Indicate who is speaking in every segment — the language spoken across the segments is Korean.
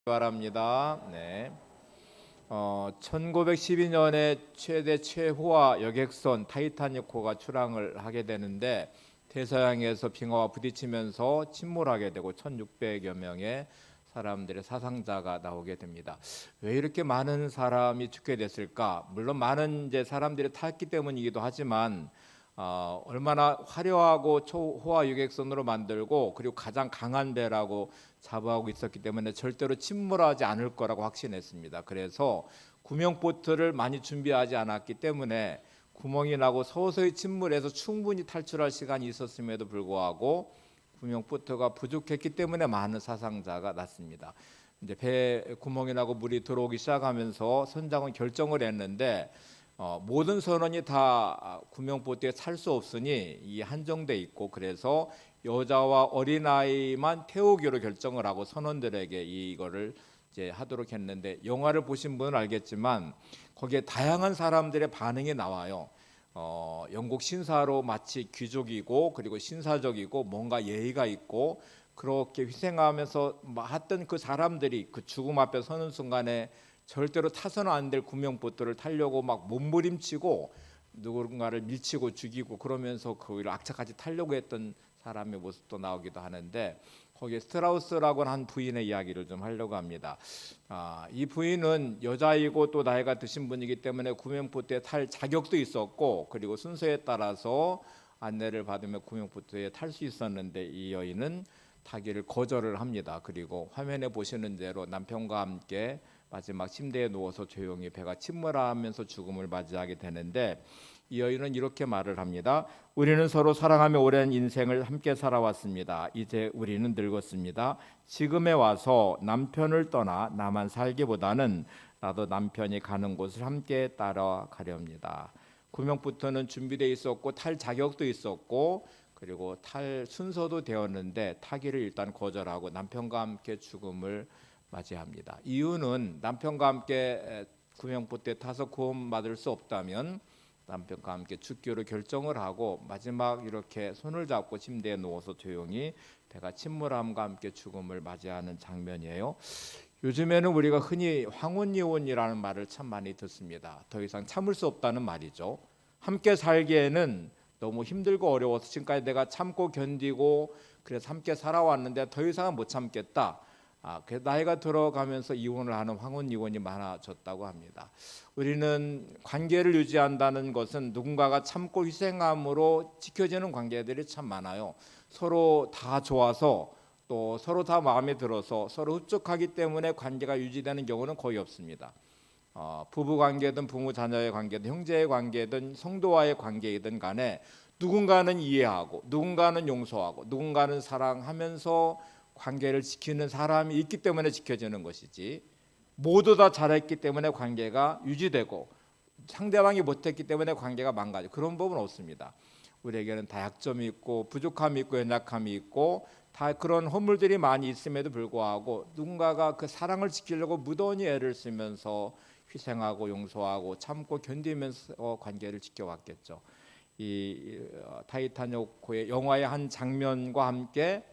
Speaker 1: 바랍니다. 네. 1912년에 최대 최호화 여객선 타이타닉호가 출항을 하게 되는데 대서양에서 빙하와 부딪히면서 침몰하게 되고 1,600여 명의 사람들의 사상자가 나오게 됩니다. 왜 이렇게 많은 사람이 죽게 됐을까? 물론 많은 이제 사람들이 탔기 때문이기도 하지만 얼마나 화려하고 초호화 유객선으로 만들고 그리고 가장 강한 배라고 자부하고 있었기 때문에 절대로 침몰하지 않을 거라고 확신했습니다. 그래서 구명보트를 많이 준비하지 않았기 때문에 구멍이 나고 서서히 침몰해서 충분히 탈출할 시간이 있었음에도 불구하고 구명보트가 부족했기 때문에 많은 사상자가 났습니다. 이제 배 구멍이 나고 물이 들어오기 시작하면서 선장은 결정을 했는데 모든 선원이 다 구명보트에 탈 수 없으니 이 한정돼 있고 그래서 여자와 어린아이만 태우기로 결정을 하고 선원들에게 이거를 이제 하도록 했는데 영화를 보신 분은 알겠지만 거기에 다양한 사람들의 반응이 나와요. 영국 신사로 마치 귀족이고 그리고 신사적이고 뭔가 예의가 있고 그렇게 희생하면서 했던 그 사람들이 그 죽음 앞에 서는 순간에 절대로 타서는 안 될 구명보트를 타려고 막 몸부림치고 누군가를 밀치고 죽이고 그러면서 거기를 악착같이 타려고 했던 사람의 모습도 나오기도 하는데 거기에 스트라우스라고 한 부인의 이야기를 좀 하려고 합니다. 이 부인은 여자이고 또 나이가 드신 분이기 때문에 구명보트에 탈 자격도 있었고 그리고 순서에 따라서 안내를 받으며 구명보트에 탈 수 있었는데 이 여인은 타기를 거절을 합니다. 그리고 화면에 보시는 대로 남편과 함께 마지막 침대에 누워서 조용히 배가 침몰하면서 죽음을 맞이하게 되는데 이 여인은 이렇게 말을 합니다. 우리는 서로 사랑하며 오랜 인생을 함께 살아왔습니다. 이제 우리는 늙었습니다. 지금에 와서 남편을 떠나 나만 살기보다는 나도 남편이 가는 곳을 함께 따라가렵니다. 구명부터는 준비되어 있었고 탈 자격도 있었고 그리고 탈 순서도 되었는데 타기를 일단 거절하고 남편과 함께 죽음을 맞이합니다. 이유는 남편과 함께 구명보트에 타서 구원받을 수 없다면 남편과 함께 죽기로 결정을 하고 마지막 이렇게 손을 잡고 침대에 누워서 조용히 배가 침몰함과 함께 죽음을 맞이하는 장면이에요. 요즘에는 우리가 흔히 황혼이혼이라는 말을 참 많이 듣습니다. 더 이상 참을 수 없다는 말이죠. 함께 살기에는 너무 힘들고 어려워서 지금까지 내가 참고 견디고 그래서 함께 살아왔는데 더 이상은 못 참겠다. 그 나이가 들어가면서 이혼을 하는 황혼 이혼이 많아졌다고 합니다. 우리는 관계를 유지한다는 것은 누군가가 참고 희생함으로 지켜지는 관계들이 참 많아요. 서로 다 좋아서 또 서로 다 마음에 들어서 서로 흡족하기 때문에 관계가 유지되는 경우는 거의 없습니다. 부부 관계든 부모 자녀의 관계든 형제의 관계든 성도와의 관계이든 간에 누군가는 이해하고 누군가는 용서하고 누군가는 사랑하면서 관계를 지키는 사람이 있기 때문에 지켜지는 것이지 모두 다 잘했기 때문에 관계가 유지되고 상대방이 못했기 때문에 관계가 망가져 그런 법은 없습니다. 우리에게는 다 약점이 있고 부족함이 있고 연약함이 있고 다 그런 허물들이 많이 있음에도 불구하고 누군가가 그 사랑을 지키려고 무던히 애를 쓰면서 희생하고 용서하고 참고 견디면서 관계를 지켜왔겠죠. 이 타이타닉호의 영화의 한 장면과 함께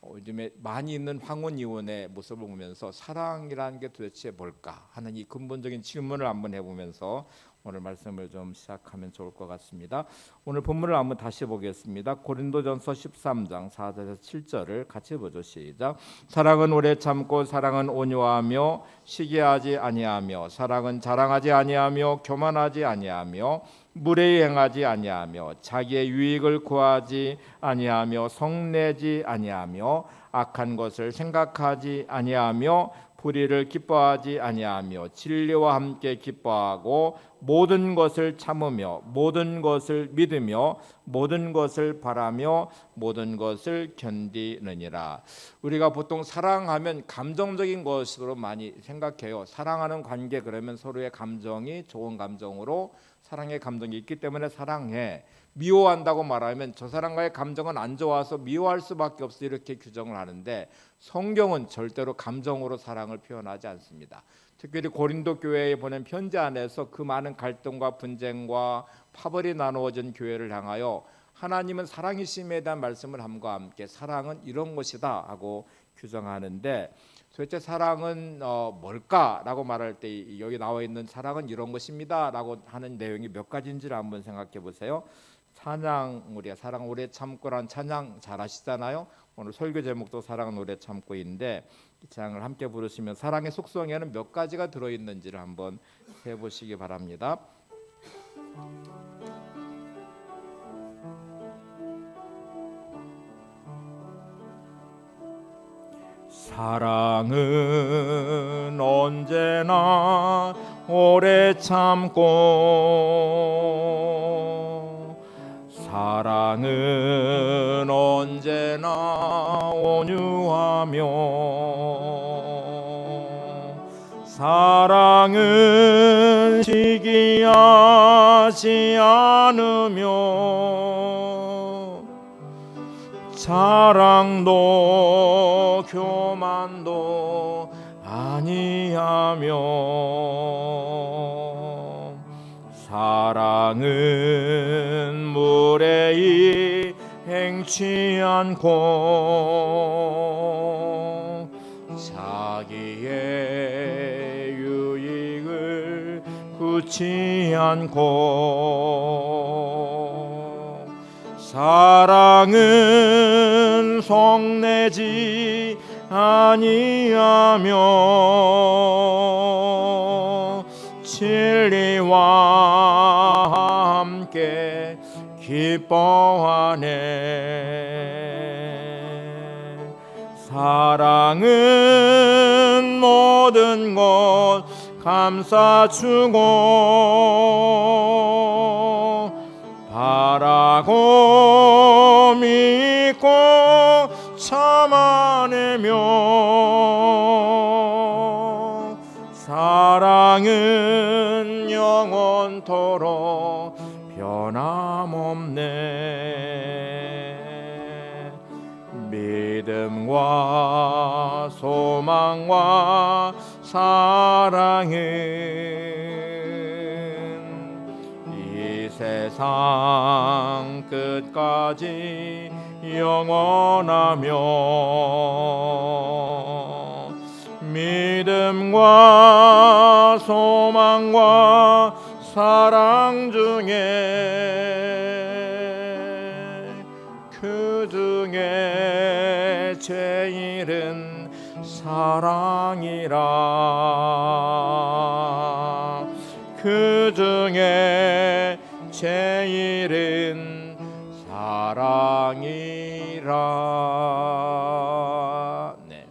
Speaker 1: 요즘에 많이 있는 황혼 이혼의 모습을 보면서 사랑이라는 게 도대체 뭘까 하는 이 근본적인 질문을 한번 해보면서 오늘 말씀을 좀 시작하면 좋을 것 같습니다. 오늘 본문을 한번 다시 보겠습니다. 고린도전서 13장 4절에서 7절을 같이 보죠. 시작. 사랑은 오래 참고 사랑은 온유하며 시기하지 아니하며 사랑은 자랑하지 아니하며 교만하지 아니하며 무례히 행하지 아니하며 자기의 유익을 구하지 아니하며 성내지 아니하며 악한 것을 생각하지 아니하며 불의를 기뻐하지 아니하며 진리와 함께 기뻐하고 모든 것을 참으며 모든 것을 믿으며 모든 것을 바라며 모든 것을 견디느니라. 우리가 보통 사랑하면 감정적인 것으로 많이 생각해요. 사랑하는 관계 그러면 서로의 감정이 좋은 감정으로 사랑의 감정이 있기 때문에 사랑해. 미워한다고 말하면 저 사람과의 감정은 안 좋아서 미워할 수밖에 없어 이렇게 규정을 하는데 성경은 절대로 감정으로 사랑을 표현하지 않습니다. 특별히 고린도 교회에 보낸 편지 안에서 그 많은 갈등과 분쟁과 파벌이 나누어진 교회를 향하여 하나님은 사랑이심에 대한 말씀을 함과 함께 사랑은 이런 것이다 하고 규정하는데, 도대체 사랑은 뭘까라고 말할 때 여기 나와 있는 사랑은 이런 것입니다라고 하는 내용이 몇 가지인지를 한번 생각해 보세요. 찬양, 우리가 사랑 오래 참고란 찬양 잘 아시잖아요. 오늘 설교 제목도 사랑은 오래 참고인데, 이 찬양을 함께 부르시면 사랑의 속성에는 몇 가지가 들어있는지를 한번 해보시기 바랍니다. 사랑은 언제나 오래 참고, 사랑은 언제나 온유하며, 사랑은 시기하지 않으며, 자랑도 교만도 아니하며, 사랑은 무례히 행치 않고, 자기의 유익을 굳지 않고, 사랑은 성내지 아니하며, 진리와 함께 기뻐하네. 사랑은 모든 것 감싸주고, 바라고 믿고 참아내며, 사랑은 영원토록 변함없네. 믿음과 소망과 사랑은 이 세상 끝까지 영원하며, 믿음과 소망과 사랑 중에 그 중에 제일은 사랑이라. 그 중에 제일은 사랑이라. 네.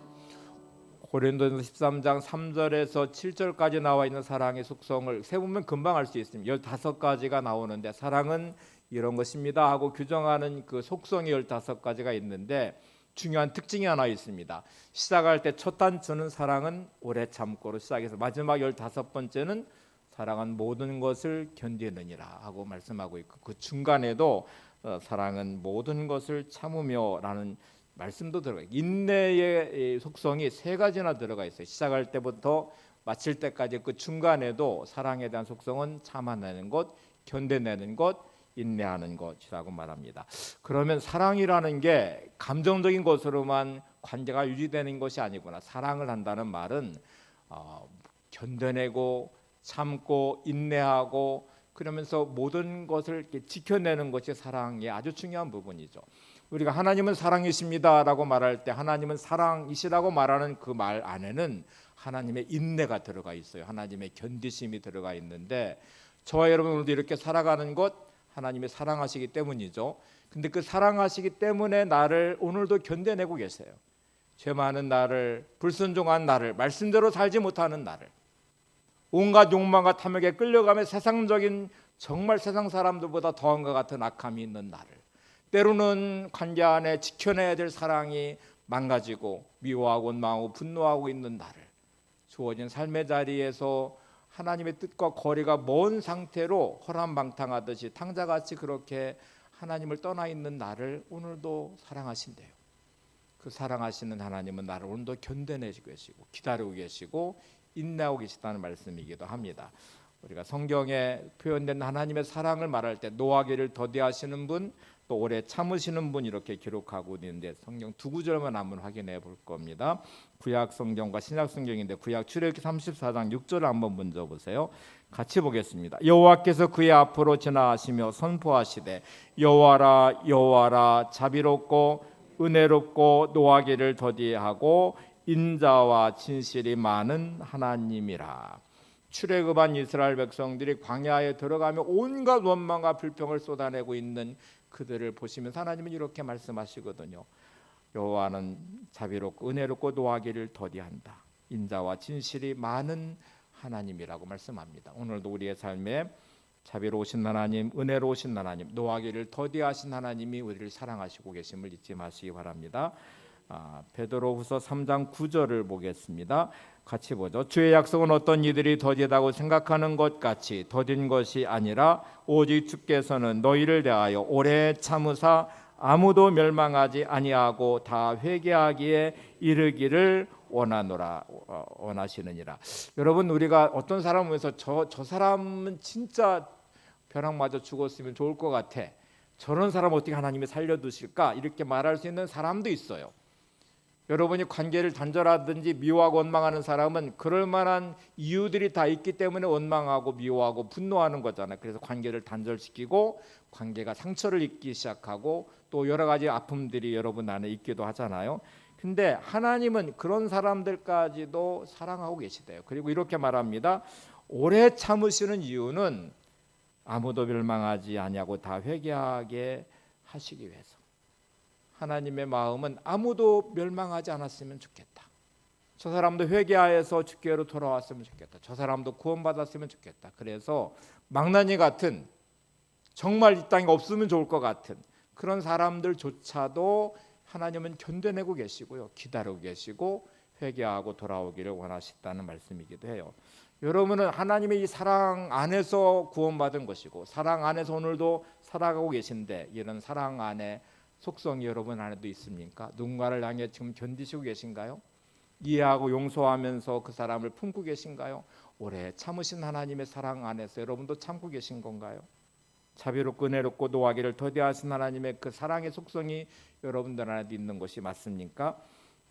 Speaker 1: 고린도전서 13장 3절에서 7절까지 나와 있는 사랑의 속성을 세보면 금방 알 수 있습니다. 15가지가 나오는데, 사랑은 이런 것입니다 하고 규정하는 그 속성이 15가지가 있는데, 중요한 특징이 하나 있습니다. 시작할 때 첫 단추는 사랑은 오래 참고로 시작해서, 마지막 15번째는 사랑은 모든 것을 견디느니라 하고 말씀하고 있고, 그 중간에도 사랑은 모든 것을 참으며라는 말씀도 들어가요. 인내의 속성이 3가지나 들어가 있어요. 시작할 때부터 마칠 때까지 그 중간에도 사랑에 대한 속성은 참아내는 것, 견뎌내는 것, 인내하는 것이라고 말합니다. 그러면 사랑이라는 게 감정적인 것으로만 관계가 유지되는 것이 아니구나. 사랑을 한다는 말은 견뎌내고 참고 인내하고, 그러면서 모든 것을 이렇게 지켜내는 것이 사랑의 아주 중요한 부분이죠. 우리가 하나님은 사랑이십니다라고 말할 때, 하나님은 사랑이시라고 말하는 그 말 안에는 하나님의 인내가 들어가 있어요. 하나님의 견디심이 들어가 있는데, 저와 여러분 오늘도 이렇게 살아가는 것 하나님이 사랑하시기 때문이죠. 근데 그 사랑하시기 때문에 나를 오늘도 견뎌내고 계세요. 죄 많은 나를, 불순종한 나를, 말씀대로 살지 못하는 나를, 온갖 욕망과 탐욕에 끌려가며 세상적인, 정말 세상 사람들보다 더한 것 같은 악함이 있는 나를, 때로는 관계 안에 지켜내야 될 사랑이 망가지고 미워하고 원망하고 분노하고 있는 나를, 주어진 삶의 자리에서 하나님의 뜻과 거리가 먼 상태로 허람방탕하듯이 탕자같이 그렇게 하나님을 떠나 있는 나를 오늘도 사랑하신대요. 그 사랑하시는 하나님은 나를 오늘도 견뎌내시고 계시고 기다리고 계시고 인내하고 계시다는 말씀이기도 합니다. 우리가 성경에 표현된 하나님의 사랑을 말할 때 노하기를 더디하시는 분, 또 오래 참으시는 분 이렇게 기록하고 있는데 성경 두 구절만 한번 확인해 볼 겁니다. 구약 성경과 신약 성경인데 구약 출애굽기 34장 6절을 한번 먼저 보세요. 같이 보겠습니다. 여호와께서 그의 앞으로 지나가시며 선포하시되 여호와라 여호와라 자비롭고 은혜롭고 노하기를 더디하고 인자와 진실이 많은 하나님이라. 출애굽한 이스라엘 백성들이 광야에 들어가며 온갖 원망과 불평을 쏟아내고 있는 그들을 보시면서 하나님은 이렇게 말씀하시거든요. 여호와는 자비롭고 은혜롭고 노하기를 더디한다. 인자와 진실이 많은 하나님이라고 말씀합니다. 오늘도 우리의 삶에 자비로우신 하나님, 은혜로우신 하나님, 노하기를 더디하신 하나님이 우리를 사랑하시고 계심을 잊지 마시기 바랍니다. 베드로후서 3장 9절을 보겠습니다. 같이 보죠. 주의 약속은 어떤 이들이 더디다고 생각하는 것 같이 더딘 것이 아니라 오직 주께서는 너희를 대하여 오래 참으사 아무도 멸망하지 아니하고 다 회개하기에 이르기를 원하시느니라. 여러분, 우리가 어떤 사람을 위해서 저 사람은 진짜 벼락 맞아 죽었으면 좋을 것 같아, 저런 사람 어떻게 하나님이 살려두실까, 이렇게 말할 수 있는 사람도 있어요. 여러분이 관계를 단절하든지 미워하고 원망하는 사람은 그럴 만한 이유들이 다 있기 때문에 원망하고 미워하고 분노하는 거잖아요. 그래서 관계를 단절시키고 관계가 상처를 입기 시작하고 또 여러 가지 아픔들이 여러분 안에 있기도 하잖아요. 근데 하나님은 그런 사람들까지도 사랑하고 계시대요. 그리고 이렇게 말합니다. 오래 참으시는 이유는 아무도 멸망하지 아니하고 다 회개하게 하시기 위해서. 하나님의 마음은 아무도 멸망하지 않았으면 좋겠다. 저 사람도 회개하여서 주께로 돌아왔으면 좋겠다. 저 사람도 구원받았으면 좋겠다. 그래서 망나니 같은, 정말 이 땅에 없으면 좋을 것 같은 그런 사람들조차도 하나님은 견뎌내고 계시고요, 기다리고 계시고 회개하고 돌아오기를 원하신다는 말씀이기도 해요. 여러분은 하나님의 이 사랑 안에서 구원받은 것이고 사랑 안에서 오늘도 살아가고 계신데, 이런 사랑 안에 속성이 여러분 안에도 있습니까? 누군가를 향해 지금 견디시고 계신가요? 이해하고 용서하면서 그 사람을 품고 계신가요? 오래 참으신 하나님의 사랑 안에서 여러분도 참고 계신 건가요? 자비롭고 은혜롭고 노하기를 더디하신 하나님의 그 사랑의 속성이 여러분들 안에도 있는 것이 맞습니까?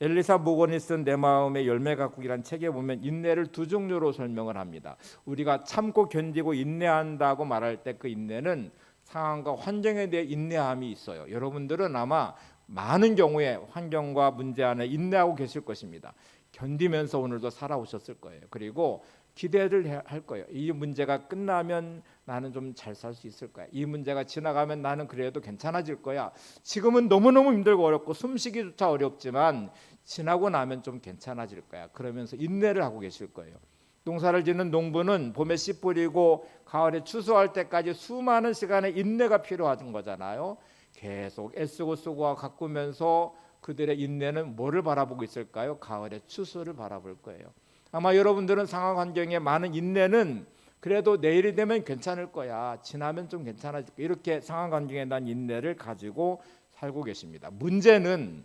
Speaker 1: 엘리사 목원이 쓴 내 마음의 열매 가꾸기란 책에 보면 인내를 두 종류로 설명을 합니다. 우리가 참고 견디고 인내한다고 말할 때 그 인내는 상황과 환경에 대해 인내함이 있어요. 여러분들은 아마 많은 경우에 환경과 문제 안에 인내하고 계실 것입니다. 견디면서 오늘도 살아오셨을 거예요. 그리고 기대를 할 거예요. 이 문제가 끝나면 나는 좀 잘 살 수 있을 거야. 이 문제가 지나가면 나는 그래도 괜찮아질 거야. 지금은 너무너무 힘들고 어렵고 숨쉬기조차 어렵지만 지나고 나면 좀 괜찮아질 거야. 그러면서 인내를 하고 계실 거예요. 농사를 짓는 농부는 봄에 씨 뿌리고 가을에 추수할 때까지 수많은 시간의 인내가 필요한 거잖아요. 계속 애쓰고 쓰고 가꾸면서 그들의 인내는 뭐를 바라보고 있을까요? 가을의 추수를 바라볼 거예요. 아마 여러분들은 상황 환경에 많은 인내는 그래도 내일이 되면 괜찮을 거야, 지나면 좀 괜찮아질 거야, 이렇게 상황 환경에 대한 인내를 가지고 살고 계십니다. 문제는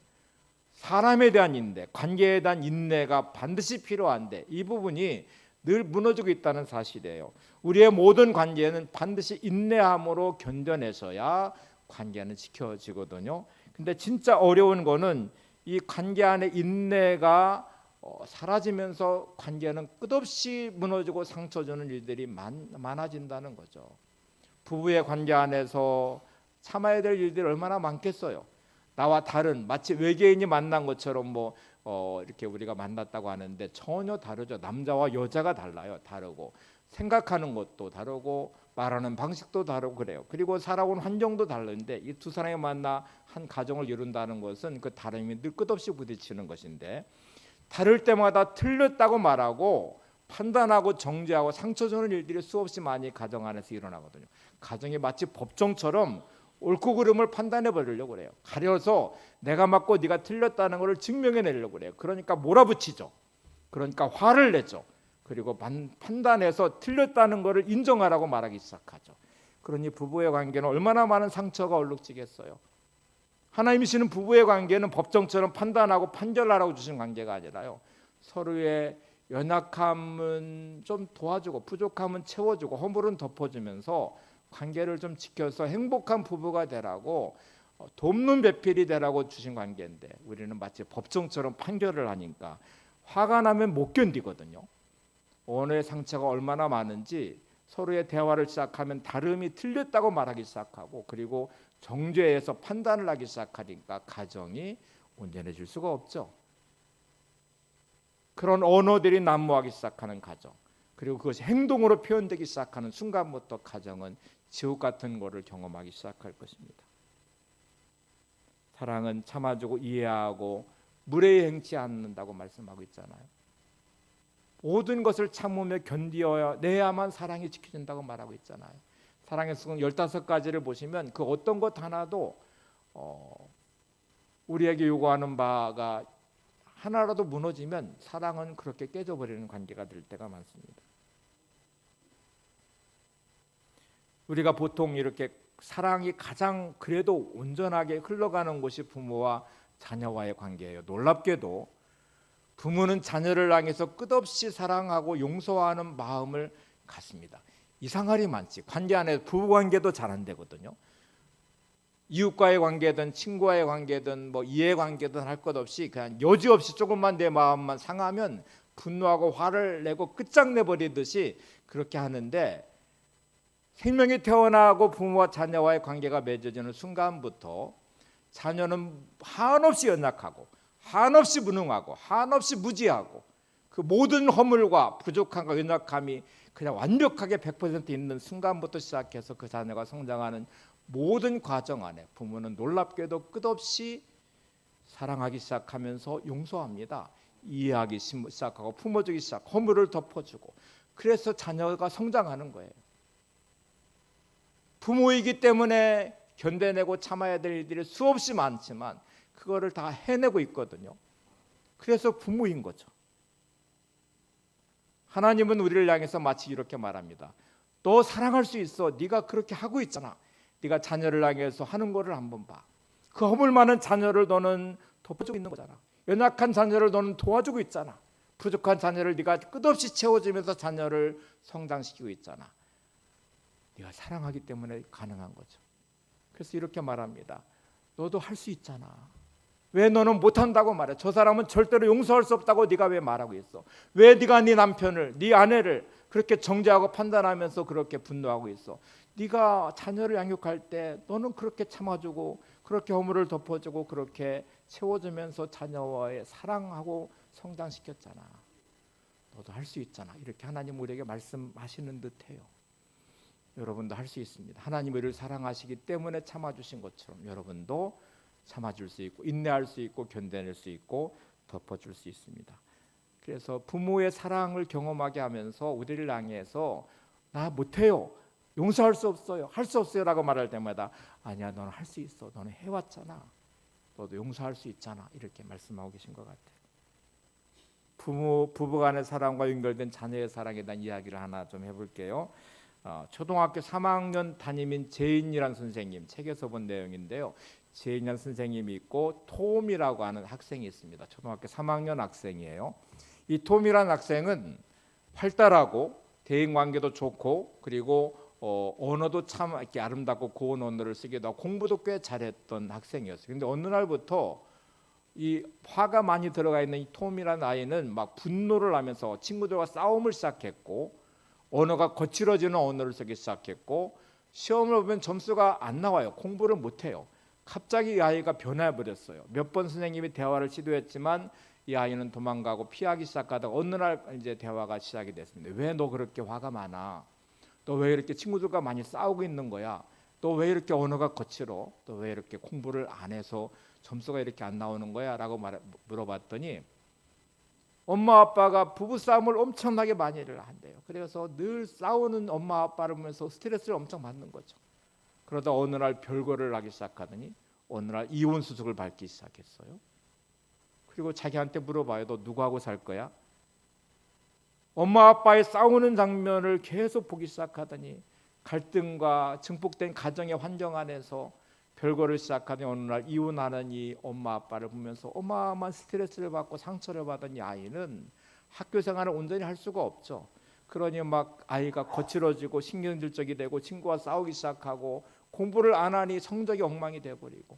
Speaker 1: 사람에 대한 인내, 관계에 대한 인내가 반드시 필요한데 이 부분이 늘 무너지고 있다는 사실이에요. 우리의 모든 관계는 반드시 인내함으로 견뎌내서야 관계는 지켜지거든요. 근데 진짜 어려운 거는 이 관계 안에 인내가 사라지면서 관계는 끝없이 무너지고 상처 주는 일들이 많아진다는 거죠. 부부의 관계 안에서 참아야 될 일들이 얼마나 많겠어요. 나와 다른, 마치 외계인이 만난 것처럼 이렇게 우리가 만났다고 하는데 전혀 다르죠. 남자와 여자가 달라요. 다르고 생각하는 것도 다르고 말하는 방식도 다르고 그래요. 그리고 살아온 환경도 다른데 이 두 사람이 만나 한 가정을 이룬다는 것은 그 다름이 늘 끝없이 부딪히는 것인데, 다를 때마다 틀렸다고 말하고 판단하고 정죄하고 상처 주는 일들이 수없이 많이 가정 안에서 일어나거든요. 가정이 마치 법정처럼 옳고 그름을 판단해 버리려고 그래요. 가려서 내가 맞고 네가 틀렸다는 것을 증명해 내려고 그래요. 그러니까 몰아붙이죠. 그러니까 화를 내죠. 그리고 판단해서 틀렸다는 것을 인정하라고 말하기 시작하죠. 그러니 부부의 관계는 얼마나 많은 상처가 얼룩지겠어요. 하나님이시는 부부의 관계는 법정처럼 판단하고 판결하라고 주신 관계가 아니라요, 서로의 연약함은 좀 도와주고 부족함은 채워주고 허물은 덮어주면서 관계를 좀 지켜서 행복한 부부가 되라고 돕는 배필이 되라고 주신 관계인데 우리는 마치 법정처럼 판결을 하니까 화가 나면 못 견디거든요. 언어의 상처가 얼마나 많은지 서로의 대화를 시작하면 다름이 틀렸다고 말하기 시작하고 그리고 정죄해서 판단을 하기 시작하니까 가정이 온전해질 수가 없죠. 그런 언어들이 난무하기 시작하는 가정 그리고 그것이 행동으로 표현되기 시작하는 순간부터 가정은 지옥 같은 것을 경험하기 시작할 것입니다. 사랑은 참아주고 이해하고 무례행치 않는다고 말씀하고 있잖아요. 모든 것을 참으며 견디어내야만 사랑이 지켜진다고 말하고 있잖아요. 사랑의 수건 15가지를 보시면 그 어떤 것 하나도 우리에게 요구하는 바가 하나라도 무너지면 사랑은 그렇게 깨져버리는 관계가 될 때가 많습니다. 우리가 보통 이렇게 사랑이 가장 그래도 온전하게 흘러가는 곳이 부모와 자녀와의 관계예요. 놀랍게도 부모는 자녀를 향해서 끝없이 사랑하고 용서하는 마음을 갖습니다. 이상할이 많지. 관계 안에 부부관계도 잘 안 되거든요. 이웃과의 관계든 친구와의 관계든 뭐 이해관계든 할 것 없이 그냥 여지없이 조금만 내 마음만 상하면 분노하고 화를 내고 끝장내버리듯이 그렇게 하는데 생명이 태어나고 부모와 자녀와의 관계가 맺어지는 순간부터 자녀는 한없이 연약하고 한없이 무능하고 한없이 무지하고 그 모든 허물과 부족함과 연약함이 그냥 완벽하게 100% 있는 순간부터 시작해서 그 자녀가 성장하는 모든 과정 안에 부모는 놀랍게도 끝없이 사랑하기 시작하면서 용서합니다. 이해하기 시작하고 품어주기 시작, 허물을 덮어주고 그래서 자녀가 성장하는 거예요. 부모이기 때문에 견뎌내고 참아야 될 일들이 수없이 많지만 그거를 다 해내고 있거든요. 그래서 부모인 거죠. 하나님은 우리를 향해서 마치 이렇게 말합니다. 너 사랑할 수 있어. 네가 그렇게 하고 있잖아. 네가 자녀를 향해서 하는 거를 한번 봐. 그 허물 많은 자녀를 너는 덮어주고 있는 거잖아. 연약한 자녀를 너는 도와주고 있잖아. 부족한 자녀를 네가 끝없이 채워주면서 자녀를 성장시키고 있잖아. 네가 사랑하기 때문에 가능한 거죠. 그래서 이렇게 말합니다. 너도 할 수 있잖아. 왜 너는 못한다고 말해? 저 사람은 절대로 용서할 수 없다고 네가 왜 말하고 있어? 왜 네가 네 남편을, 네 아내를 그렇게 정죄하고 판단하면서 그렇게 분노하고 있어? 네가 자녀를 양육할 때 너는 그렇게 참아주고 그렇게 허물을 덮어주고 그렇게 채워주면서 자녀와의 사랑하고 성장시켰잖아. 너도 할 수 있잖아. 이렇게 하나님 우리에게 말씀하시는 듯해요. 여러분도 할 수 있습니다. 하나님 우리를 사랑하시기 때문에 참아주신 것처럼 여러분도 참아줄 수 있고 인내할 수 있고 견뎌낼 수 있고 덮어줄 수 있습니다. 그래서 부모의 사랑을 경험하게 하면서 우리를 향해서 나 못해요, 용서할 수 없어요, 할 수 없어요 라고 말할 때마다 아니야, 너는 할 수 있어, 너는 해왔잖아, 너도 용서할 수 있잖아, 이렇게 말씀하고 계신 것 같아요. 부부간의 사랑과 연결된 자녀의 사랑에 대한 이야기를 하나 좀 해볼게요. 초등학교 3학년 담임인 제인이라는 선생님 책에서 본 내용인데요. 제인이라는 선생님이 있고 톰이라고 하는 학생이 있습니다. 초등학교 3학년 학생이에요. 이 톰이라는 학생은 활달하고 대인관계도 좋고 그리고 언어도 참 이렇게 아름답고 고운 언어를 쓰기도 하고 공부도 꽤 잘했던 학생이었어요. 근데 어느 날부터 이 화가 많이 들어가 있는 이 톰이라는 아이는 막 분노를 하면서 친구들과 싸움을 시작했고 언어가 거칠어지는 언어를 쓰기 시작했고 시험을 보면 점수가 안 나와요. 공부를 못해요. 갑자기 이 아이가 변해버렸어요. 몇 번 선생님이 대화를 시도했지만 이 아이는 도망가고 피하기 시작하다가 어느 날 이제 대화가 시작이 됐습니다. 왜 너 그렇게 화가 많아? 너 왜 이렇게 친구들과 많이 싸우고 있는 거야? 너 왜 이렇게 언어가 거칠어? 너 왜 이렇게 공부를 안 해서 점수가 이렇게 안 나오는 거야? 라고 물어봤더니 엄마 아빠가 부부싸움을 엄청나게 많이 한대요. 그래서 늘 싸우는 엄마 아빠를 보면서 스트레스를 엄청 받는 거죠. 그러다 어느 날 별거를 하기 시작하더니 어느 날 이혼 수속을 밟기 시작했어요. 그리고 자기한테 물어봐요. 너 누구하고 살 거야? 엄마 아빠의 싸우는 장면을 계속 보기 시작하더니 갈등과 증폭된 가정의 환경 안에서 별거를 시작하더니 어느 날 이혼하는 이 엄마 아빠를 보면서 어마어마한 스트레스를 받고 상처를 받은 이 아이는 학교 생활을 온전히 할 수가 없죠. 그러니 막 아이가 거칠어지고 신경질적이 되고 친구와 싸우기 시작하고 공부를 안 하니 성적이 엉망이 돼버리고.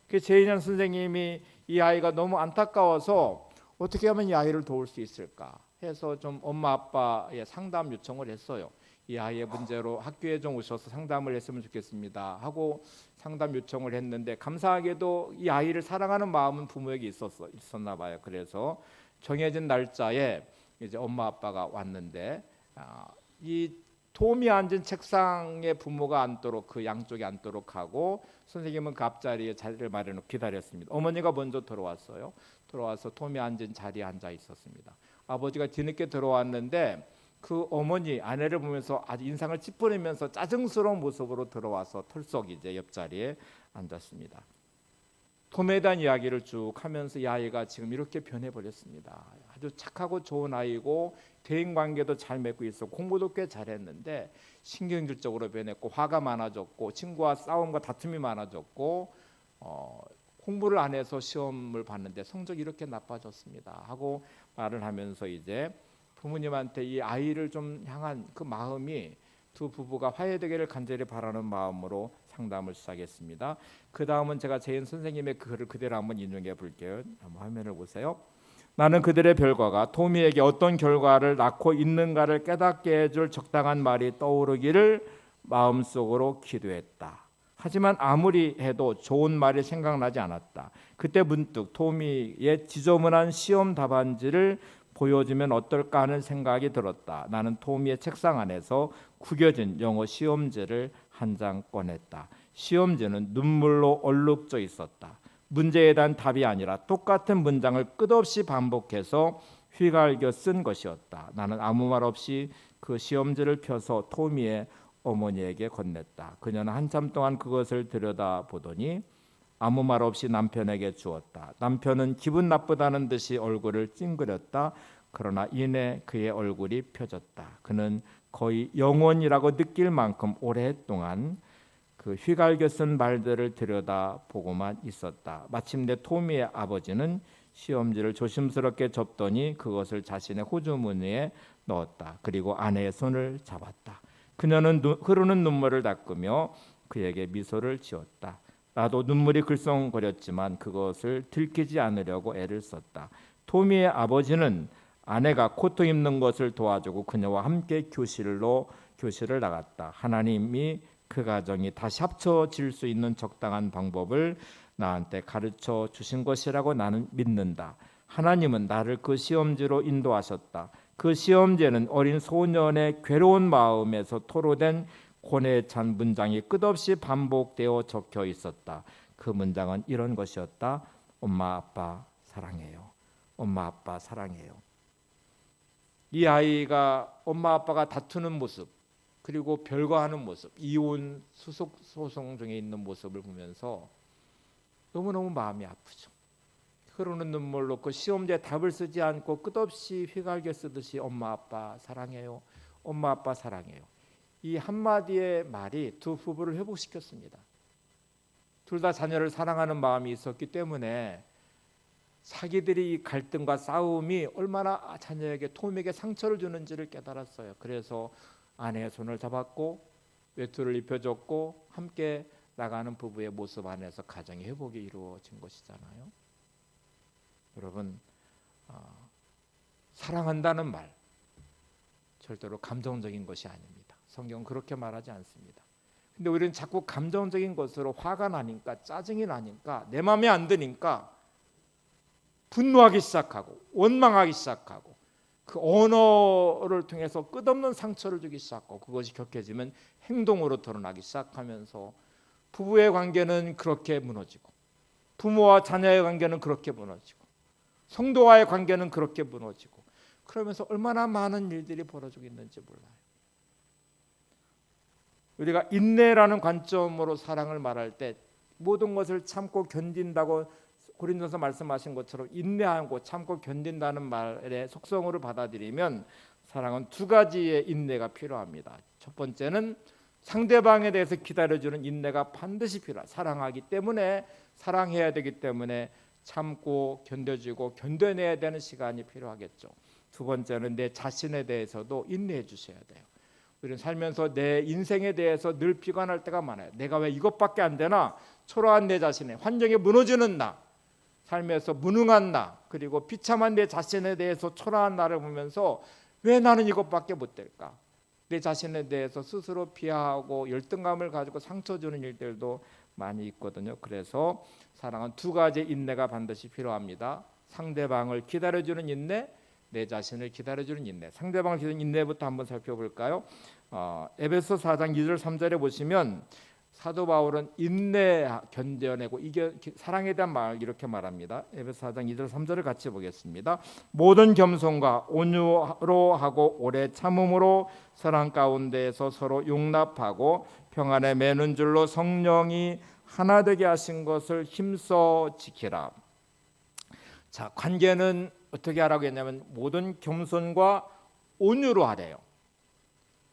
Speaker 1: 그 재인영 선생님이 이 아이가 너무 안타까워서 어떻게 하면 이 아이를 도울 수 있을까 해서 좀 엄마 아빠의 상담 요청을 했어요. 이 아이의 문제로 학교에 좀 오셔서 상담을 했으면 좋겠습니다 하고 상담 요청을 했는데, 감사하게도 이 아이를 사랑하는 마음은 부모에게 있었나 봐요. 그래서 정해진 날짜에 이제 엄마 아빠가 왔는데, 이 도움이 앉은 책상에 부모가 앉도록, 그 양쪽에 앉도록 하고 선생님은 그 앞자리에 자리를 마련하고 기다렸습니다. 어머니가 먼저 들어왔어요. 들어와서 도움이 앉은 자리에 앉아 있었습니다. 아버지가 뒤늦게 들어왔는데 그 어머니 아내를 보면서 아주 인상을 찌푸리면서 짜증스러운 모습으로 들어와서 털썩 이제 옆자리에 앉았습니다. 톰에 대한 이야기를 쭉 하면서 이 아이가 지금 이렇게 변해버렸습니다. 아주 착하고 좋은 아이고 대인관계도 잘 맺고 있어, 공부도 꽤 잘했는데 신경질적으로 변했고 화가 많아졌고 친구와 싸움과 다툼이 많아졌고 공부를 안 해서 시험을 봤는데 성적이 이렇게 나빠졌습니다 하고 말을 하면서 이제 부모님한테 이 아이를 좀 향한 그 마음이, 두 부부가 화해되기를 간절히 바라는 마음으로 상담을 시작했습니다. 그 다음은 제가 재인 선생님의 글을 그대로 한번 인용해 볼게요. 한번 화면을 보세요. 나는 그들의 별과가 토미에게 어떤 결과를 낳고 있는가를 깨닫게 해줄 적당한 말이 떠오르기를 마음속으로 기도했다. 하지만 아무리 해도 좋은 말이 생각나지 않았다. 그때 문득 토미의 지저분한 시험 답안지를 보여주면 어떨까 하는 생각이 들었다. 나는 토미의 책상 안에서 구겨진 영어 시험지를 한 장 꺼냈다. 시험지는 눈물로 얼룩져 있었다. 문제에 대한 답이 아니라 똑같은 문장을 끝없이 반복해서 휘갈겨 쓴 것이었다. 나는 아무 말 없이 그 시험지를 펴서 토미의 어머니에게 건넸다. 그녀는 한참 동안 그것을 들여다보더니 아무 말 없이 남편에게 주었다. 남편은 기분 나쁘다는 듯이 얼굴을 찡그렸다. 그러나 이내 그의 얼굴이 펴졌다. 그는 거의 영원이라고 느낄 만큼 오랫동안 그 휘갈겨 쓴 말들을 들여다보고만 있었다. 마침내 토미의 아버지는 시험지를 조심스럽게 접더니 그것을 자신의 호주머니에 넣었다. 그리고 아내의 손을 잡았다. 그녀는 흐르는 눈물을 닦으며 그에게 미소를 지었다. 나도 눈물이 글썽거렸지만 그것을 들키지 않으려고 애를 썼다. 토미의 아버지는 아내가 코트 입는 것을 도와주고 그녀와 함께 교실을 나갔다. 하나님이 그 가정이 다시 합쳐질 수 있는 적당한 방법을 나한테 가르쳐 주신 것이라고 나는 믿는다. 하나님은 나를 그 시험지로 인도하셨다. 그 시험지에는 어린 소년의 괴로운 마음에서 토로된 고뇌에 찬 문장이 끝없이 반복되어 적혀 있었다. 그 문장은 이런 것이었다. 엄마 아빠 사랑해요. 엄마 아빠 사랑해요. 이 아이가 엄마 아빠가 다투는 모습, 그리고 별거하는 모습, 이혼 수속 소송 중에 있는 모습을 보면서 너무너무 마음이 아프죠. 흐르는 눈물로 그 시험지에 답을 쓰지 않고 끝없이 휘갈겨 쓰듯이 엄마 아빠 사랑해요. 엄마 아빠 사랑해요. 이 한마디의 말이 두 부부를 회복시켰습니다. 둘 다 자녀를 사랑하는 마음이 있었기 때문에 자기들이 이 갈등과 싸움이 얼마나 자녀에게, 토미에게 상처를 주는지를 깨달았어요. 그래서 아내의 손을 잡았고 외투를 입혀줬고 함께 나가는 부부의 모습 안에서 가정의 회복이 이루어진 것이잖아요. 여러분, 사랑한다는 말 절대로 감정적인 것이 아닙니다. 성경은 그렇게 말하지 않습니다. 근데 우리는 자꾸 감정적인 것으로 화가 나니까, 짜증이 나니까, 내 마음에 안 드니까 분노하기 시작하고 원망하기 시작하고 그 언어를 통해서 끝없는 상처를 주기 시작하고, 그것이 격해지면 행동으로 드러나기 시작하면서 부부의 관계는 그렇게 무너지고, 부모와 자녀의 관계는 그렇게 무너지고, 성도와의 관계는 그렇게 무너지고, 그러면서 얼마나 많은 일들이 벌어지고 있는지 몰라요. 우리가 인내라는 관점으로 사랑을 말할 때 모든 것을 참고 견딘다고 고린도서 말씀하신 것처럼 인내하고 참고 견딘다는 말의 속성으로 받아들이면 사랑은 두 가지의 인내가 필요합니다. 첫 번째는 상대방에 대해서 기다려주는 인내가 반드시 필요하다. 사랑하기 때문에, 사랑해야 되기 때문에 참고 견뎌주고 견뎌내야 되는 시간이 필요하겠죠. 두 번째는 내 자신에 대해서도 인내해 주셔야 돼요. 우리는 살면서 내 인생에 대해서 늘 비관할 때가 많아요. 내가 왜 이것밖에 안 되나? 초라한 내 자신에, 환경에 무너지는 나, 삶에서 무능한 나, 그리고 비참한 내 자신에 대해서 초라한 나를 보면서 왜 나는 이것밖에 못 될까? 내 자신에 대해서 스스로 비하하고 열등감을 가지고 상처 주는 일들도 많이 있거든요. 그래서 사랑은 두 가지 인내가 반드시 필요합니다. 상대방을 기다려주는 인내, 내 자신을 기다려주는 인내. 상대방을 기다리는 인내부터 한번 살펴볼까요? 에베소 4장 2절 3절에 보시면 사도 바울은 인내 견뎌내고 이게 사랑에 대한 말 이렇게 말합니다. 에베소 4장 2절 3절을 같이 보겠습니다. 모든 겸손과 온유로 하고 오래 참음으로 사랑 가운데에서 서로 용납하고 평안에 매는 줄로 성령이 하나 되게 하신 것을 힘써 지키라. 자, 관계는 어떻게 하라고 했냐면 모든 겸손과 온유로 하래요.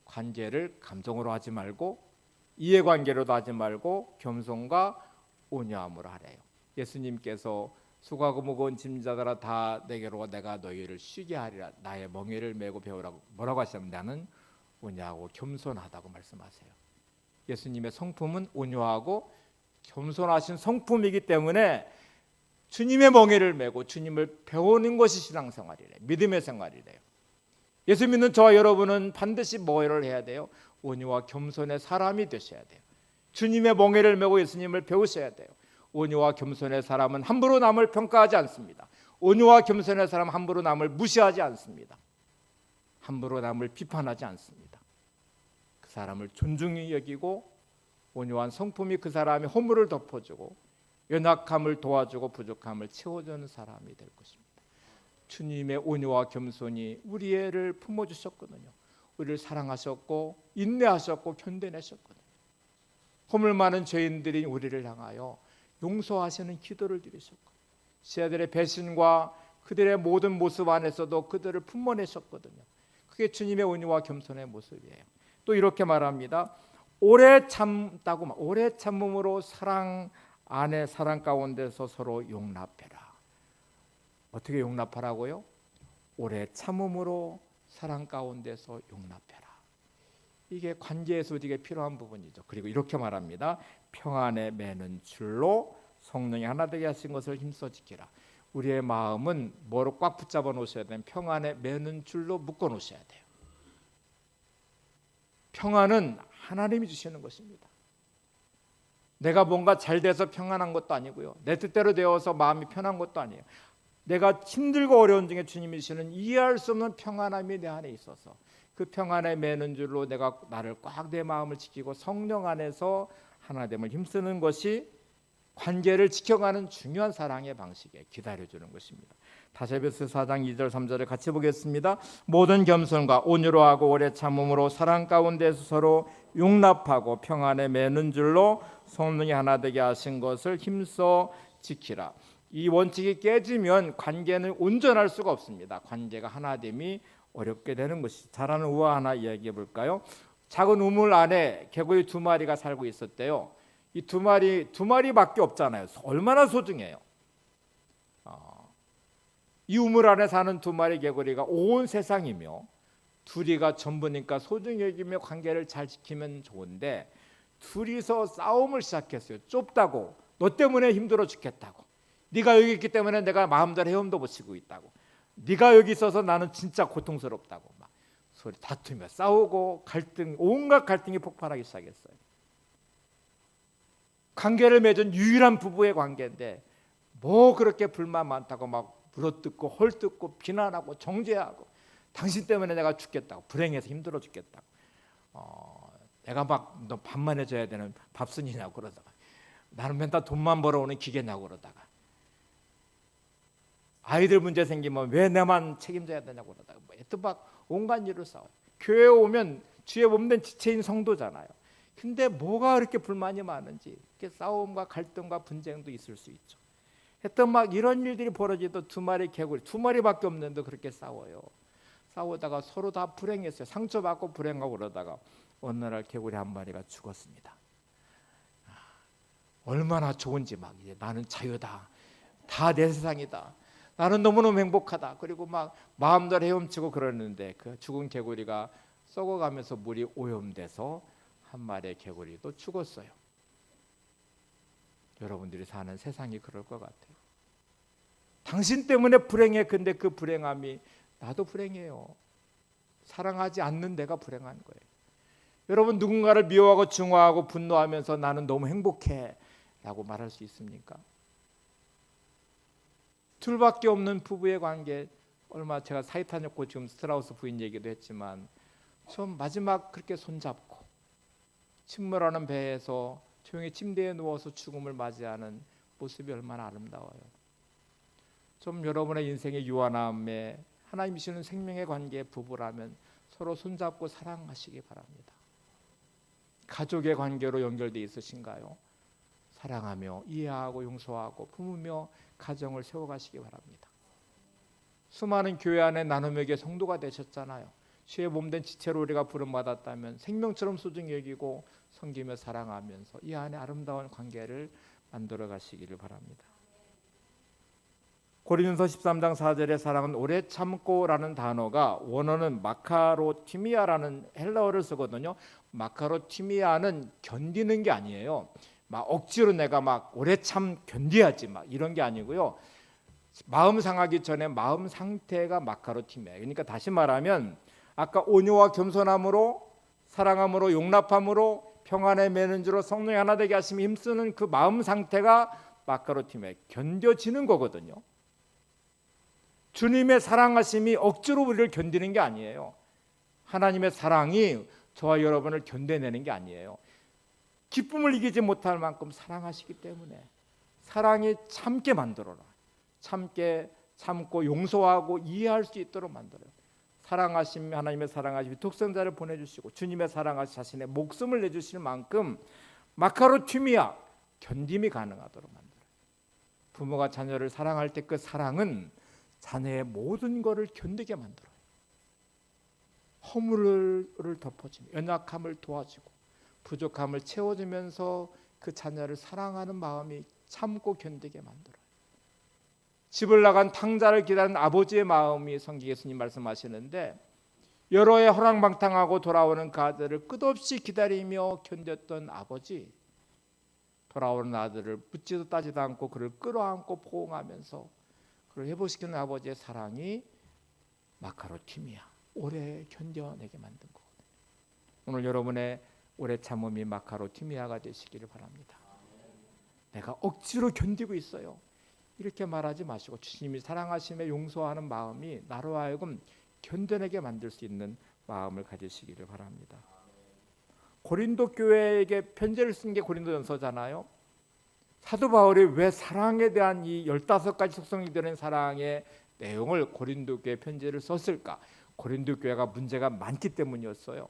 Speaker 1: 관계를 감정으로 하지 말고 이해관계로도 하지 말고 겸손과 온유함으로 하래요. 예수님께서 수고하고 무거운 짐자들아 다 내게로 와 내가 너희를 쉬게 하리라. 나의 멍에를 메고 배우라고 뭐라고 하시냐면 나는 온유하고 겸손하다고 말씀하세요. 예수님의 성품은 온유하고 겸손하신 성품이기 때문에 주님의 멍에를 메고 주님을 배우는 것이 신앙생활이래요. 믿음의 생활이래요. 예수 믿는 저와 여러분은 반드시 뭐를 해야 돼요? 온유와 겸손의 사람이 되셔야 돼요. 주님의 멍에를 메고 예수님을 배우셔야 돼요. 온유와 겸손의 사람은 함부로 남을 평가하지 않습니다. 온유와 겸손의 사람은 함부로 남을 무시하지 않습니다. 함부로 남을 비판하지 않습니다. 그 사람을 존중히 여기고 온유한 성품이 그 사람의 허물을 덮어주고 연약함을 도와주고 부족함을 채워주는 사람이 될 것입니다. 주님의 온유와 겸손이 우리를 품어주셨거든요. 우리를 사랑하셨고 인내하셨고 견뎌내셨거든요. 허물 많은 죄인들이 우리를 향하여 용서하시는 기도를 드리셨고 시아들의 배신과 그들의 모든 모습 안에서도 그들을 품어내셨거든요. 그게 주님의 온유와 겸손의 모습이에요. 또 이렇게 말합니다. 오래 참다고 오래 참음으로 사랑 안에 사랑 가운데서 서로 용납해라. 어떻게 용납하라고요? 오래 참음으로 사랑 가운데서 용납해라. 이게 관계에서 우리에게 필요한 부분이죠. 그리고 이렇게 말합니다. 평안에 매는 줄로 성령이 하나 되게 하신 것을 힘써 지키라. 우리의 마음은 뭐로 꽉 붙잡아 놓으셔야 되면 평안에 매는 줄로 묶어 놓으셔야 돼요. 평안은 하나님이 주시는 것입니다. 내가 뭔가 잘 돼서 평안한 것도 아니고요. 내 뜻대로 되어서 마음이 편한 것도 아니에요. 내가 힘들고 어려운 중에 주님이 주시는 이해할 수 없는 평안함이 내 안에 있어서 그 평안에 매는 줄로 내가 나를 꽉 내 마음을 지키고 성령 안에서 하나됨을 힘쓰는 것이 관계를 지켜가는 중요한 사랑의 방식에 기다려주는 것입니다. 다시 에베소 4장 2절 3절을 같이 보겠습니다. 모든 겸손과 온유로 하고 오래 참음으로 사랑 가운데서 서로 용납하고 평안에 매는 줄로 성령이 하나 되게 하신 것을 힘써 지키라. 이 원칙이 깨지면 관계는 온전할 수가 없습니다. 관계가 하나됨이 어렵게 되는 것이. 잘하는 우화 하나 이야기해 볼까요? 작은 우물 안에 개구리 두 마리가 살고 있었대요. 이 두 마리밖에 없잖아요. 얼마나 소중해요. 이 우물 안에 사는 두 마리 개구리가 온 세상이며 둘이가 전부니까 소중히 여기며 관계를 잘 지키면 좋은데 둘이서 싸움을 시작했어요. 좁다고, 너 때문에 힘들어 죽겠다고, 네가 여기 있기 때문에 내가 마음대로 헤엄도 못 치고 있다고, 네가 여기 있어서 나는 진짜 고통스럽다고 막 소리 다투며 싸우고 온갖 갈등이 폭발하기 시작했어요. 관계를 맺은 유일한 부부의 관계인데 뭐 그렇게 불만 많다고 막 물어뜯고 헐뜯고 비난하고 정죄하고 당신 때문에 내가 죽겠다고, 불행해서 힘들어 죽겠다고, 내가 막 너 밥만 해줘야 되는 밥순이냐고 그러다가, 나는 맨날 돈만 벌어오는 기계냐고 그러다가, 아이들 문제 생기면 왜 내만 책임져야 되냐고 그러다가, 하여튼 막 온갖 일을 싸워요. 교회에 오면 주의 몸된 지체인 성도잖아요. 근데 뭐가 그렇게 불만이 많은지, 이렇게 싸움과 갈등과 분쟁도 있을 수 있죠. 하여튼 막 이런 일들이 벌어지도 두 마리 개구리, 두 마리밖에 없는데 그렇게 싸워요. 싸우다가 서로 다 불행했어요. 상처받고 불행하고 그러다가 어느 날 개구리 한 마리가 죽었습니다. 얼마나 좋은지 막 이제 나는 자유다, 다 내 세상이다, 나는 너무너무 행복하다. 그리고 막 마음대로 헤엄치고 그러는데 그 죽은 개구리가 썩어가면서 물이 오염돼서 한 마리의 개구리도 죽었어요. 여러분들이 사는 세상이 그럴 것 같아요. 당신 때문에 불행해. 근데 그 불행함이 나도 불행해요. 사랑하지 않는 내가 불행한 거예요. 여러분 누군가를 미워하고 증오하고 분노하면서 나는 너무 행복해 라고 말할 수 있습니까? 둘밖에 없는 부부의 관계, 얼마 제가 타이타닉호 지금 스트라우스 부인 얘기도 했지만 좀 마지막 그렇게 손잡고 침몰하는 배에서 조용히 침대에 누워서 죽음을 맞이하는 모습이 얼마나 아름다워요. 좀 여러분의 인생의 유한함에 하나님 주시는 생명의 관계의 부부라면 서로 손잡고 사랑하시기 바랍니다. 가족의 관계로 연결되어 있으신가요? 사랑하며 이해하고 용서하고 품으며 가정을 세워가시기 바랍니다. 수많은 교회 안에 나눔에게 성도가 되셨잖아요. 주의 몸된 지체로 우리가 부름받았다면 생명처럼 소중히 여기고 섬기며 사랑하면서 이 안에 아름다운 관계를 만들어 가시기를 바랍니다. 고린도서 13장 4절의 사랑은 오래 참고라는 단어가 원어는 마카로티미아라는 헬라어를 쓰거든요. 마카로티미아는 견디는 게 아니에요. 막 억지로 내가 막 오래 참 견디야지 막 이런 게 아니고요. 마음 상하기 전에 마음 상태가 마카로티미아예요. 그러니까 다시 말하면 아까 온유와 겸손함으로 사랑함으로 용납함으로 평안에 매는 줄로 성령이 하나 되게 하시며 힘쓰는 그 마음 상태가 마카로티미아예요. 견뎌지는 거거든요. 주님의 사랑하심이 억지로 우리를 견디는 게 아니에요. 하나님의 사랑이 저와 여러분을 견뎌내는 게 아니에요. 기쁨을 이기지 못할 만큼 사랑하시기 때문에 사랑이 참게 만들어라. 참게 참고 용서하고 이해할 수 있도록 만들어요. 사랑하심 하나님의 사랑하심이 독생자를 보내주시고 주님의 사랑하시 자신의 목숨을 내주시는 만큼 마카로티미아 견딤이 가능하도록 만들어요. 부모가 자녀를 사랑할 때 그 사랑은 자녀의 모든 것을 견디게 만들어요. 허물을 덮어주며 연약함을 도와주고 부족함을 채워주면서 그 자녀를 사랑하는 마음이 참고 견디게 만들어요. 집을 나간 탕자를 기다리는 아버지의 마음이 성경 예수님 말씀하시는데 여러 해 허랑방탕하고 돌아오는 그 아들을 끝없이 기다리며 견뎠던 아버지, 돌아오는 아들을 묻지도 따지도 않고 그를 끌어안고 포옹하면서 그를 회복시키는 아버지의 사랑이 마카로티미아, 오래 견뎌내게 만든 거거든요. 오늘 여러분의 오래 참음이 마카로티미아가 되시기를 바랍니다. 내가 억지로 견디고 있어요. 이렇게 말하지 마시고 주님이 사랑하심에 용서하는 마음이 나로 하여금 견뎌내게 만들 수 있는 마음을 가지시기를 바랍니다. 고린도 교회에게 편지를 쓴 게 고린도전서잖아요. 사도 바울이 왜 사랑에 대한 이 15가지 속성이 되는 사랑의 내용을 고린도 교회 편지를 썼을까? 고린도 교회가 문제가 많기 때문이었어요.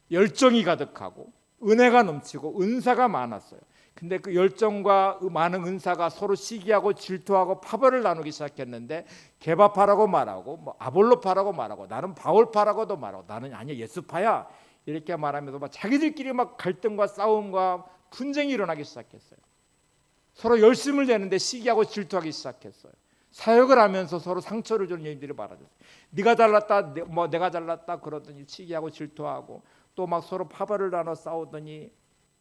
Speaker 1: 열정이 가득하고 은혜가 넘치고 은사가 많았어요. 근데 그 열정과 많은 은사가 서로 시기하고 질투하고 파벌을 나누기 시작했는데 개바파라고 말하고 뭐 아볼로파라고 말하고 나는 바울파라고도 말하고 나는 아니야 예수파야 이렇게 말하면서 막 자기들끼리 막 갈등과 싸움과 분쟁이 일어나기 시작했어요. 서로 열심을 내는데 시기하고 질투하기 시작했어요. 사역을 하면서 서로 상처를 주는 얘기들이 많아졌어요. 네가 잘났다, 내가 잘났다 그러더니 시기하고 질투하고 또 막 서로 파벌을 나눠 싸우더니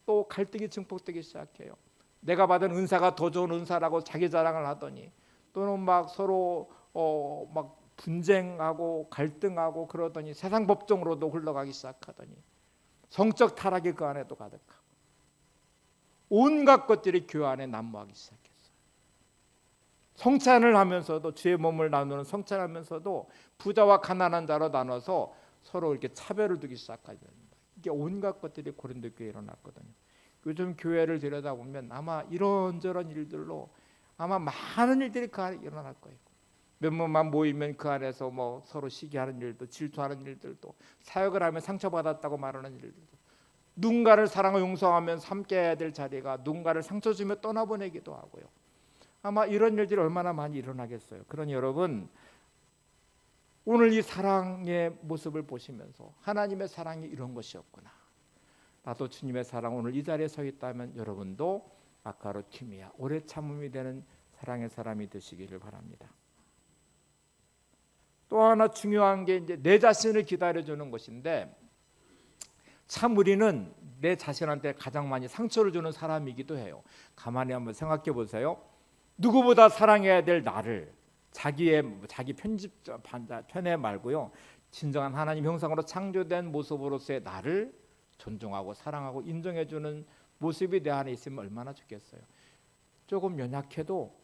Speaker 1: 또 갈등이 증폭되기 시작해요. 내가 받은 은사가 더 좋은 은사라고 자기 자랑을 하더니 또는 막 서로 막 분쟁하고 갈등하고 그러더니 세상 법정으로도 흘러가기 시작하더니 성적 타락이 그 안에도 가득하고 온갖 것들이 교회 안에 난무하기 시작했어요. 성찬을 하면서도 주의 몸을 나누는 성찬하면서도 부자와 가난한 자로 나눠서 서로 이렇게 차별을 두기 시작하게 됩니다. 이게 온갖 것들이 고린도 교회에 일어났거든요. 요즘 교회를 들여다보면 아마 이런저런 일들로 아마 많은 일들이 그 안에 일어날 거예요. 몇몇만 모이면 그 안에서 뭐 서로 시기하는 일도 질투하는 일들도 사역을 하면 상처받았다고 말하는 일들도 누군가를 사랑하고 용서하면 함께 해야 될 자리가 누군가를 상처 주며 떠나보내기도 하고요. 아마 이런 일들이 얼마나 많이 일어나겠어요. 그러니 여러분 오늘 이 사랑의 모습을 보시면서 하나님의 사랑이 이런 것이었구나. 나도 주님의 사랑 오늘 이 자리에 서 있다면 여러분도 마카로티미아 오래 참음이 되는 사랑의 사람이 되시기를 바랍니다. 또 하나 중요한 게 이제 내 자신을 기다려주는 것인데, 참 우리는 내 자신한테 가장 많이 상처를 주는 사람이기도 해요. 가만히 한번 생각해 보세요. 누구보다 사랑해야 될 나를 자기 편애 말고요, 진정한 하나님 형상으로 창조된 모습으로서의 나를 존중하고 사랑하고 인정해주는 모습이 내 안에 있으면 얼마나 좋겠어요. 조금 연약해도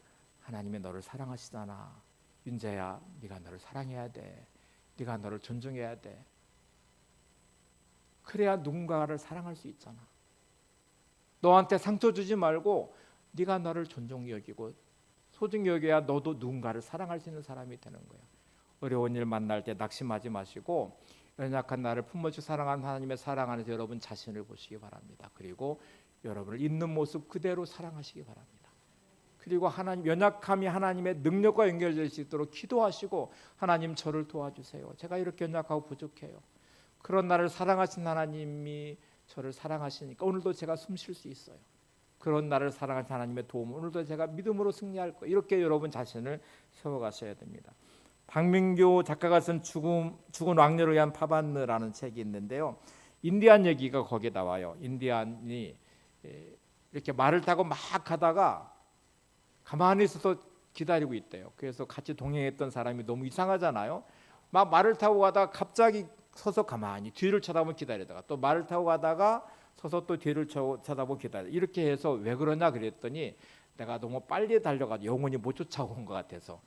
Speaker 1: 하나님이 너를 사랑하시잖아. 윤재야, 네가 너를 사랑해야 돼. 네가 너를 존중해야 돼. 그래야 누군가를 사랑할 수 있잖아. 너한테 상처 주지 말고 네가 너를 존중히 여기고 소중히 여겨야 너도 누군가를 사랑할 수 있는 사람이 되는 거야. 어려운 일 만날 때 낙심하지 마시고 연약한 나를 품어주고 사랑하는 하나님의 사랑 안에서 여러분 자신을 보시기 바랍니다. 그리고 여러분을 있는 모습 그대로 사랑하시기 바랍니다. 그리고 하나님, 연약함이 하나님의 능력과 연결될 수 있도록 기도하시고, 하나님 저를 도와주세요. 제가 이렇게 연약하고 부족해요. 그런 나를 사랑하신 하나님이 저를 사랑하시니까 오늘도 제가 숨 쉴 수 있어요. 그런 나를 사랑하신 하나님의 도움, 오늘도 제가 믿음으로 승리할 거예요. 이렇게 여러분 자신을 세워가셔야 됩니다. 박민교 작가가 쓴 죽은 왕녀를 위한 파반느라는 책이 있는데요, 인디안 얘기가 거기에 나와요. 인디안이 이렇게 말을 타고 막 가다가 가만히 있어서 기다리고 있대요. 그래서 같이 동행했던 사람이 너무 이상하잖아요. 막 말을 타고 가다가 갑자기 서서 가만히 뒤를 쳐다보고 기다리다가 또 말을 타고 가다가 서서 또 뒤를 쳐다보고 기다려. 이렇게 해서 왜 그러냐 그랬더니 내가 너무 빨리 달려가지고 영혼이 못 쫓아온 것 같아서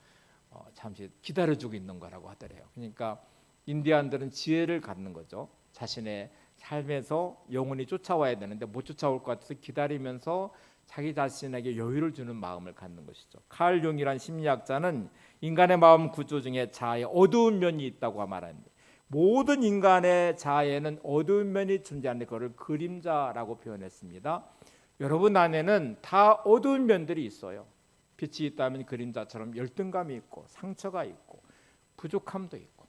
Speaker 1: 잠시 기다려주고 있는 거라고 하더래요. 그러니까 인디안들은 지혜를 갖는 거죠. 자신의 삶에서 영혼이 쫓아와야 되는데 못 쫓아올 것 같아서 기다리면서 자기 자신에게 여유를 주는 마음을 갖는 것이죠. 칼 융이란 심리학자는 인간의 마음 구조 중에 자아의 어두운 면이 있다고 말합니다. 모든 인간의 자아에는 어두운 면이 존재하는데 그것을 그림자라고 표현했습니다. 여러분 안에는 다 어두운 면들이 있어요. 빛이 있다면 그림자처럼 열등감이 있고 상처가 있고 부족함도 있고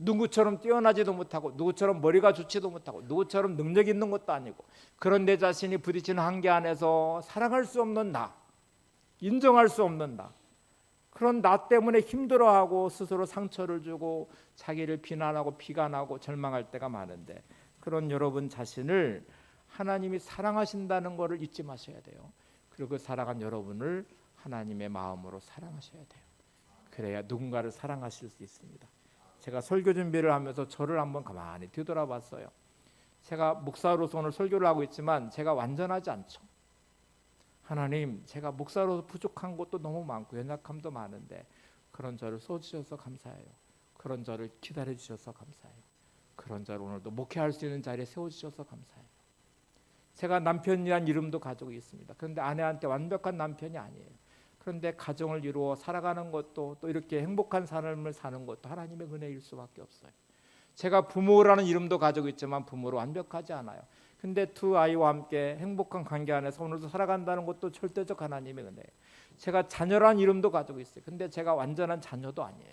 Speaker 1: 누구처럼 뛰어나지도 못하고 누구처럼 머리가 좋지도 못하고 누구처럼 능력 있는 것도 아니고 그런 내 자신이 부딪히는 한계 안에서 사랑할 수 없는 나, 인정할 수 없는 나, 그런 나 때문에 힘들어하고 스스로 상처를 주고 자기를 비난하고 비관하고 절망할 때가 많은데, 그런 여러분 자신을 하나님이 사랑하신다는 것을 잊지 마셔야 돼요. 그리고 그 사랑한 여러분을 하나님의 마음으로 사랑하셔야 돼요. 그래야 누군가를 사랑하실 수 있습니다. 제가 설교 준비를 하면서 저를 한번 가만히 뒤돌아봤어요. 제가 목사로서 오늘 설교를 하고 있지만 제가 완전하지 않죠. 하나님, 제가 목사로서 부족한 것도 너무 많고 연약함도 많은데 그런 저를 써주셔서 감사해요. 그런 저를 기다려주셔서 감사해요. 그런 저를 오늘도 목회할 수 있는 자리에 세워주셔서 감사해요. 제가 남편이란 이름도 가지고 있습니다. 그런데 아내한테 완벽한 남편이 아니에요. 그런데 가정을 이루어 살아가는 것도 또 이렇게 행복한 삶을 사는 것도 하나님의 은혜일 수밖에 없어요. 제가 부모라는 이름도 가지고 있지만 부모로 완벽하지 않아요. 근데 두 아이와 함께 행복한 관계 안에서 오늘도 살아간다는 것도 절대적 하나님의 은혜예요. 제가 자녀라는 이름도 가지고 있어요. 근데 제가 완전한 자녀도 아니에요.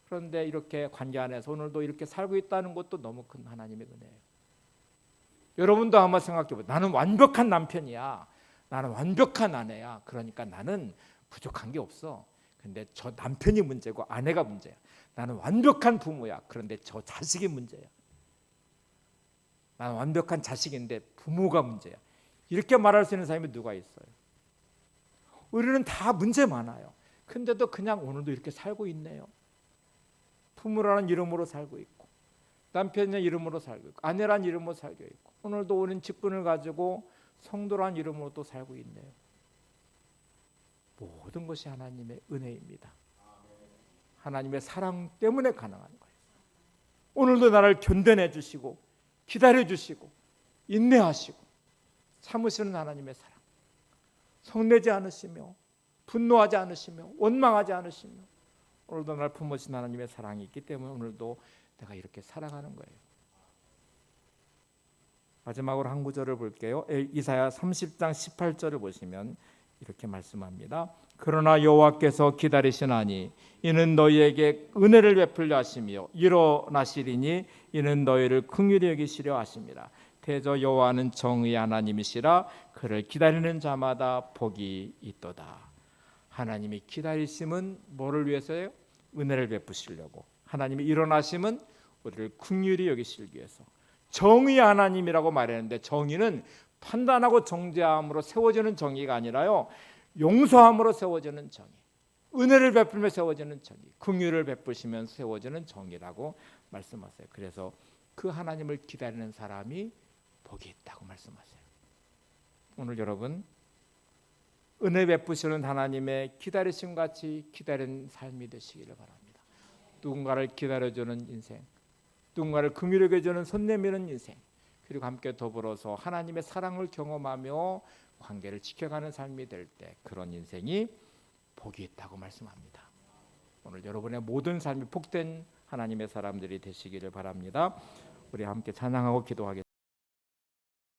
Speaker 1: 그런데 이렇게 관계 안에서 오늘도 이렇게 살고 있다는 것도 너무 큰 하나님의 은혜예요. 여러분도 한번 생각해보세요. 나는 완벽한 남편이야. 나는 완벽한 아내야. 그러니까 나는 부족한 게 없어. 근데 저 남편이 문제고 아내가 문제야. 나는 완벽한 부모야. 그런데 저 자식이 문제야. 나는 완벽한 자식인데 부모가 문제야. 이렇게 말할 수 있는 사람이 누가 있어요? 우리는 다 문제 많아요. 근데도 그냥 오늘도 이렇게 살고 있네요. 부모라는 이름으로 살고 있고 남편의 이름으로 살고 있고 아내라는 이름으로 살고 있고 오늘도 우리는 직분을 가지고 성도라는 이름으로 또 살고 있네요. 모든 것이 하나님의 은혜입니다. 하나님의 사랑 때문에 가능한 거예요. 오늘도 나를 견뎌내 주시고 기다려 주시고 인내하시고 참으시는 하나님의 사랑, 성내지 않으시며 분노하지 않으시며 원망하지 않으시며 오늘도 나를 품으신 하나님의 사랑이 있기 때문에 오늘도 내가 이렇게 살아가는 거예요. 마지막으로 한 구절을 볼게요. 이사야 30장 18절을 보시면 이렇게 말씀합니다. 그러나 여호와께서 기다리시나니 이는 너희에게 은혜를 베풀려 하시며 일어나시리니 이는 너희를 긍휼히 여기시려 하심이라. 대저 여호와는 정의의 하나님이시라. 그를 기다리는 자마다 복이 있도다. 하나님이 기다리심은 뭐를 위해서요? 은혜를 베푸시려고, 하나님의 일어나심은 우리를 긍휼히 여기시기 위해서 정의 하나님이라고 말했는데, 정의는 판단하고 정죄함으로 세워지는 정의가 아니라요, 용서함으로 세워지는 정의, 은혜를 베풀며 세워지는 정의, 긍휼을 베푸시면서 세워지는 정의라고 말씀하세요. 그래서 그 하나님을 기다리는 사람이 복이 있다고 말씀하세요. 오늘 여러분, 은혜 베푸시는 하나님의 기다리심 같이 기다리는 삶이 되시기를 바랍니다. 누군가를 기다려주는 인생, 누군가를 긍휼하게 해주는 손 내미는 인생, 그리고 함께 더불어서 하나님의 사랑을 경험하며 관계를 지켜가는 삶이 될 때 그런 인생이 복이 있다고 말씀합니다. 오늘 여러분의 모든 삶이 복된 하나님의 사람들이 되시기를 바랍니다. 우리 함께 찬양하고 기도하겠습니다.